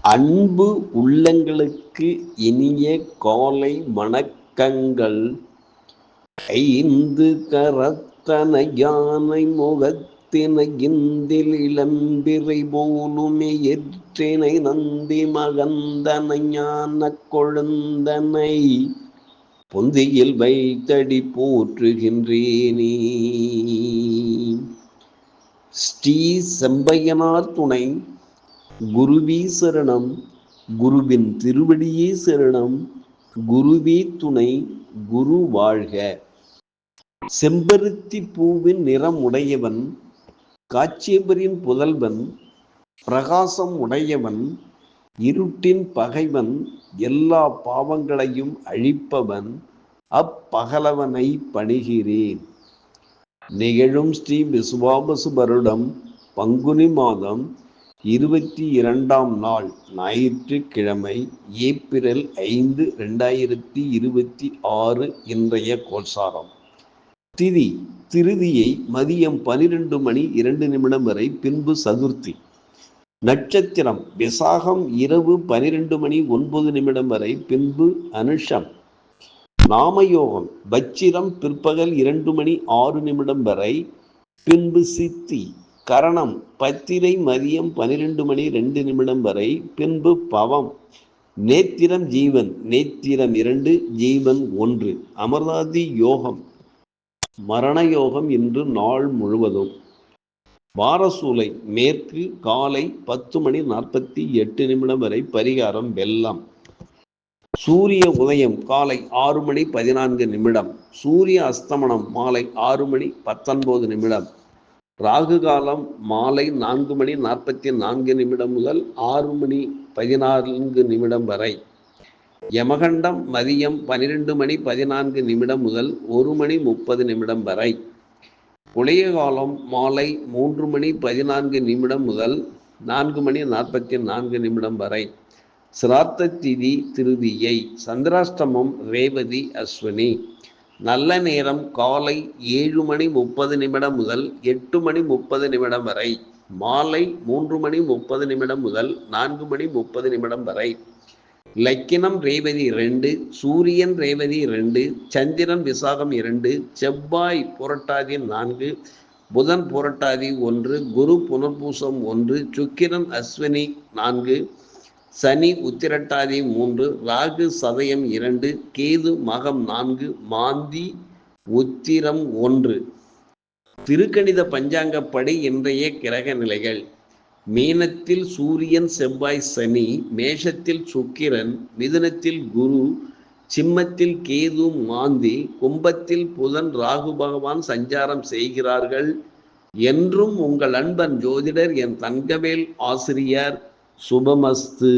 அன்பு உள்ளங்களுக்கு இனிய காலை வணக்கங்கள். ஐந்து கரத்தன யானை முகத்தினை இந்தில் இளம்பிறை போலுமே எற்றினை நந்தி மகந்தனை ஞான கொழுந்தனை பொந்தியில் வைத்தடி போற்றுகின்றேனே. ஸ்ரீ செம்பையனார் துணை, குருவே சரணம், குருவின் திருவடியே சரணம், குருவே துணை, குரு வாழ்க. செம்பருத்தி பூவின் நிறம் உடையவன், காச்சியபரின் புதல்வன், பிரகாசம் உடையவன், இருட்டின் பகைவன், எல்லா பாவங்களையும் அழிப்பவன், அப்பகலவனை பணிகிறேன். நிகழும் ஸ்ரீ விசுவாபசு வருடம் பங்குனி மாதம் 22ஆம் நாள் ஞாயிற்றுக்கிழமை, ஏப்ரல் 5, 2026 இன்றைய கோல்சாரம். திதி திருதியை மதியம் 12:02 வரை, பின்பு சதுர்த்தி. நட்சத்திரம் விசாகம் இரவு 12:09 வரை, பின்பு அனுஷம். நாமயோகம் வச்சிரம் பிற்பகல் 2:06 வரை, பின்பு சித்தி. கரணம் பத்திரை மதியம் 12:02 வரை, பின்பு பவம். நேத்திரம் ஜீவன், நேத்திரம் 2, ஜீவன் 1. அமர்தாதி யோகம் மரண யோகம் இன்று நாள் முழுவதும். வாரசூலை மேற்கு காலை 10:48 வரை, பரிகாரம் வெள்ளம். சூரிய உதயம் காலை 6:14. சூரிய அஸ்தமனம் மாலை 6:19. ராகு காலம் மாலை 4:44 முதல் 6:14 வரை. யமகண்டம் மதியம் 12:14 முதல் 1:30 வரை. புளிய காலம் மாலை 3:14 முதல் 4:44 வரை. சிராத்த திதி திருதியை. சந்திராஷ்டமம் ரேவதி அஸ்வினி. நல்ல நேரம் காலை 7:30 முதல் 8:30 வரை. மாலை 3:30 முதல் 4:30 வரை. லக்கினம் ரேவதி 2, சூரியன் ரேவதி 2, சந்திரன் விசாகம் 2, செவ்வாய் புரட்டாதி 4, புதன் புரட்டாதி 1, குரு புனர்பூசம் 1, சுக்கிரன் அஸ்வினி 4, சனி உத்திரட்டாதி 3, ராகு சதயம் 2, கேது மகம் 4, மாந்தி உத்திரம் 1. திருக்கணித பஞ்சாங்கப்படி இன்றைய கிரக நிலைகள்: மீனத்தில் சூரியன் செவ்வாய் சனி, மேஷத்தில் சுக்கிரன், மிதுனத்தில் குரு, சிம்மத்தில் கேது மாந்தி, கும்பத்தில் புதன் ராகு பகவான் சஞ்சாரம் செய்கிறார்கள். என்றும் உங்கள் அன்பன் ஜோதிடர் என் தங்கவேல் ஆசிரியர். சுபமஸ்து.